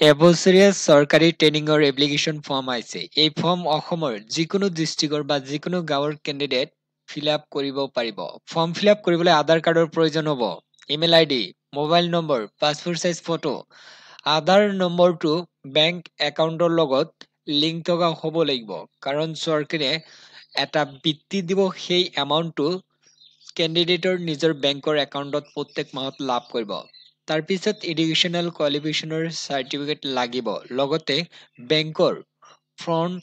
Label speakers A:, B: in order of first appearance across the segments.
A: এবছৰীয়া চৰকাৰী ট্ৰেইনিঙৰ application form আহিছে। এই ফৰ্ম অসমৰ যিকোনো ডিষ্ট্ৰিক্টৰ বা যিকোনো গাঁৱৰ কেণ্ডিডেট ফিল আপ কৰিব পাৰিব। ফৰ্ম ফিল আপ কৰিবলৈ আধাৰ কাৰ্ডৰ প্ৰয়োজন হ'ব, email ID, mobile number, passport size photo. Aadhaar নম্বৰটো বেংক একাউণ্টৰ লগত লিংক থকা হ'ব লাগিব, কাৰণ চৰকাৰে এটা বৃত্তি দিব, সেই এমাউণ্টটো কেণ্ডিডেটৰ নিজৰ বেংকৰ একাউণ্টত প্ৰত্যেক মাহত লাভ কৰিব। তাৰপিছত এডুকেশ্যনেল কোৱালিফিকেশ্যনৰ চাৰ্টিফিকেট লাগিব, লগতে বেংকৰ ফ্ৰণ্ট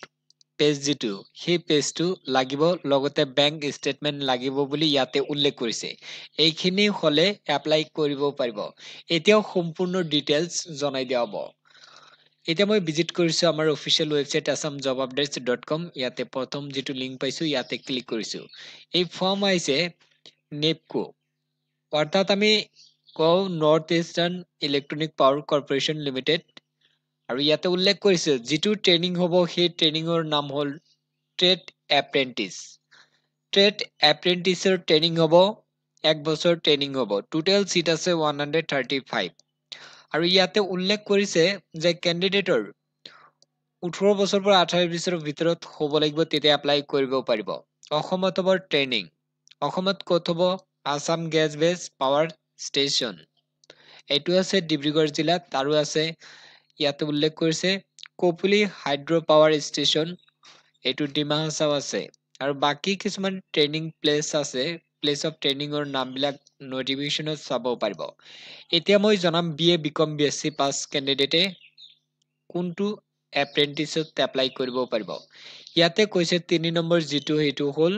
A: পেজ যিটো সেই পেজটো লাগিব, লগতে বেংক ষ্টেটমেণ্ট লাগিব বুলি ইয়াতে উল্লেখ কৰিছে। এইখিনি হ'লে এপ্লাই কৰিব পাৰিব। এতিয়াও সম্পূৰ্ণ ডিটেইলছ জনাই দিয়া হ'ব। এতিয়া মই ভিজিট কৰিছোঁ আমাৰ অফিচিয়েল ৱেবছাইট assamjobupdates.com। ইয়াতে প্ৰথম যিটো লিংক পাইছোঁ ইয়াতে ক্লিক কৰিছোঁ। এই ফৰ্ম আহিছে নেপকো, অৰ্থাৎ আমি কওঁ north eastern electronic power corporation limited. আৰু ইয়াতে উল্লেখ কৰিছে যিটো ট্ৰেইনিং হ'ব সেই ট্ৰেইনিঙৰ নাম হ'ল ট্ৰেড এপ্ৰেণ্টিছ। ট্ৰেড এপ্ৰেণ্টিছৰ ট্ৰেইনিং হ'ব, 1 বছৰ ট্ৰেইনিং হ'ব। টোটেল চিট আছে 135। আৰু ইয়াতে উল্লেখ কৰিছে যে কেণ্ডিডেটৰ 18 বছৰৰ পৰা 28 বছৰৰ ভিতৰত হ'ব লাগিব, তেতিয়া এপ্লাই কৰিব পাৰিব। অসমত হ'ব ট্ৰেইনিং। অসমত ক'ত হ'ব? আছাম গেছ বেছ পাৱাৰ ষ্টেচন। এইটো আছে ডিব্ৰুগড় জিলাত। আৰু আছে ইয়াতে উল্লেখ কৰিছে কপুলি হাইড্ৰ পাৱাৰ ষ্টেচন, এইটো ডিমা হাছাও আছে। আৰু বাকী কিছুমান ট্ৰেইনিং প্লেচ আছে, প্লেচ অফ ট্ৰেইনিঙৰ নামবিলাক নটিফিকেশ্যনত চাব পাৰিব। এতিয়া মই জনাম BA, BCom, BSc পাছ কেণ্ডিডেটে কোনটো এপ্ৰেণ্টিছত এপ্লাই কৰিব পাৰিব। ইয়াতে কৈছে 3 নম্বৰ যিটো সেইটো হ'ল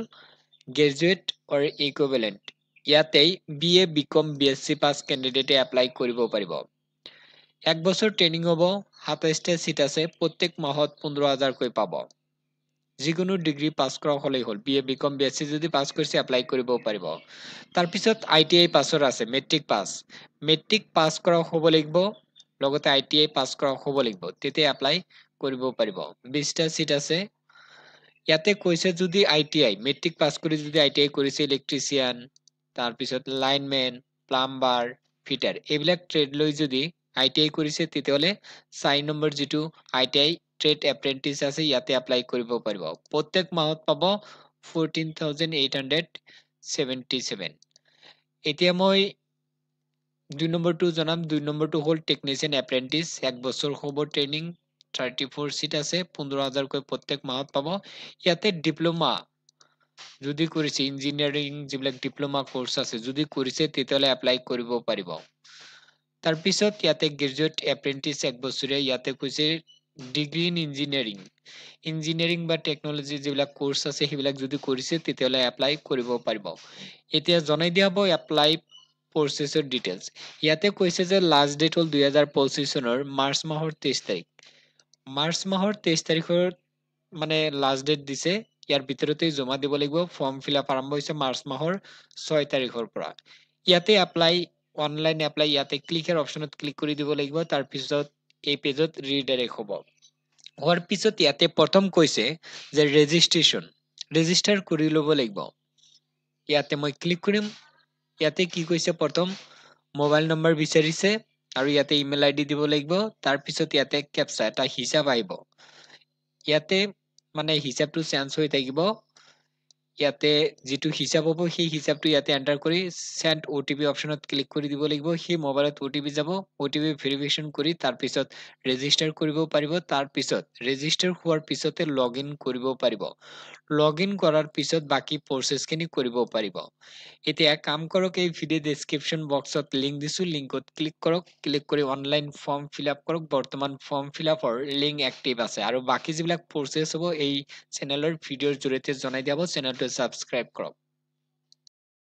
A: গ্ৰেজুৱেট অৰ ইকুইভেলেণ্ট। ইয়াতেই BA, BCom, BSc পাছ কেণ্ডিডেটে এপ্লাই কৰিব পাৰিব। 1 বছৰ ট্ৰেইনিং হ'ব, 27টা চিট আছে, প্ৰত্যেক মাহত 15,000কৈ পাব। যিকোনো ডিগ্ৰী পাছ কৰা হ'লেই হ'ল। BA, BCom, BSc যদি পাছ কৰিছে এপ্লাই কৰিব পাৰিব। তাৰপিছত ITI পাছৰ আছে, মেট্ৰিক পাছ। মেট্ৰিক পাছ কৰা হ'ব লাগিব, লগতে ITI পাছ কৰা হ'ব লাগিব, তেতিয়া এপ্লাই কৰিব পাৰিব। 20টা চিট আছে। ইয়াতে কৈছে যদি ITI মেট্ৰিক পাছ কৰি যদি ITI কৰিছে ইলেক্ট্ৰিচিয়ান, তাৰপিছত লাইনমেন, প্লাম্বাৰ, ফিটাৰ, এইবিলাক ট্ৰেড লৈ যদি ITI কৰিছে তেতিয়াহ'লে 4 নম্বৰ যিটো ITI ট্ৰেড এপ্ৰেণ্টিছ আছে ইয়াতে এপ্লাই কৰিব পাৰিব। প্ৰত্যেক মাহত পাব 14,877। এতিয়া মই 2 নম্বৰটো জনাম। 2 নম্বৰটো হ'ল টেকনিচিয়ান এপ্ৰেণ্টিছ, 1 বছৰ হ'ব ট্ৰেইনিং, 34 চিট আছে, 15,000কৈ প্ৰত্যেক মাহত পাব। ইয়াতে ডিপ্ল'মা যদি কৰিছে, ইঞ্জিনিয়াৰিং যিবিলাক ডিপ্ল'মা কৰ্চ আছে যদি কৰিছে তেতিয়াহ'লে এপ্লাই কৰিব পাৰিব। তাৰপিছত ইয়াতে গ্ৰেজুৱেট এপ্ৰেণ্টিছ 1 বছৰীয়া, ইয়াতে কৈছে ডিগ্ৰী ইন ইঞ্জিনিয়াৰিং, ইঞ্জিনিয়াৰিং বা টেকনলজি যিবিলাক কৰ্চ আছে সেইবিলাক যদি কৰিছে তেতিয়াহ'লে এপ্লাই কৰিব পাৰিব। এতিয়া জনাই দিয়া হ'ব এপ্লাই প্ৰচেছৰ ডিটেইলছ। ইয়াতে কৈছে যে লাষ্ট ডেট হ'ল 2025 চনৰ মাৰ্চ মাহৰ 23 তাৰিখ। মাৰ্চ মাহৰ 23 তাৰিখৰ মানে লাষ্ট ডেট দিছে। ইয়াৰ ভিতৰতেই জমা দিব লাগিব। ফৰ্ম ফিল আপ আৰম্ভ হৈছে মাৰ্চ মাহৰ 6 তাৰিখৰ পৰা। ইয়াতে এপ্লাই, অনলাইন এপ্লাই, ইয়াতে ক্লিক হিয়াৰ অপশ্যনত ক্লিক কৰি দিব লাগিব। তাৰপিছত এই পেজত ৰিডাইৰেক্ট হ'ব। হোৱাৰ পিছত ইয়াতে প্ৰথম কৈছে যে ৰেজিষ্টাৰ কৰি ল'ব লাগিব। ইয়াতে মই ক্লিক কৰিম। ইয়াতে কি কৈছে, প্ৰথম মোবাইল নম্বৰ বিচাৰিছে আৰু ইয়াতে ইমেইল আইডি দিব লাগিব। তাৰপিছত ইয়াতে কেপচা এটা হিচাপ আহিব। ইয়াতে মানে হিচাপটো চেঞ্জ হৈ থাকিব। ইয়াতে যিটো হিচাপ হ'ব সেই হিচাপটো ইয়াতে এণ্টাৰ কৰি চেণ্ড OTP অপশ্যনত ক্লিক কৰি দিব লাগিব। সেই মোবাইলত OTP যাব, OTP ভেৰিফিকেশ্যন কৰি তাৰপিছত ৰেজিষ্টাৰ কৰিব পাৰিব। তাৰপিছত ৰেজিষ্টাৰ হোৱাৰ পিছতে লগ ইন কৰিব পাৰিব। লগ ইন কৰাৰ পিছত বাকী প্ৰচেছখিনি কৰিব পাৰিব। এতিয়া কাম কৰক, এই ভিডিঅ' ডেছক্ৰিপশ্যন বক্সত লিংক দিছোঁ, লিংকত ক্লিক কৰক। ক্লিক কৰি অনলাইন ফৰ্ম ফিল আপ কৰক। বৰ্তমান ফৰ্ম ফিল আপৰ লিংক এক্টিভ আছে। আৰু বাকী যিবিলাক প্ৰচেছ হ'ব এই চেনেলৰ ভিডিঅ'ৰ জৰিয়তে জনাই দিয়া হ'ব। চেনেলটো ছাবস্ক্ৰাইব কৰক।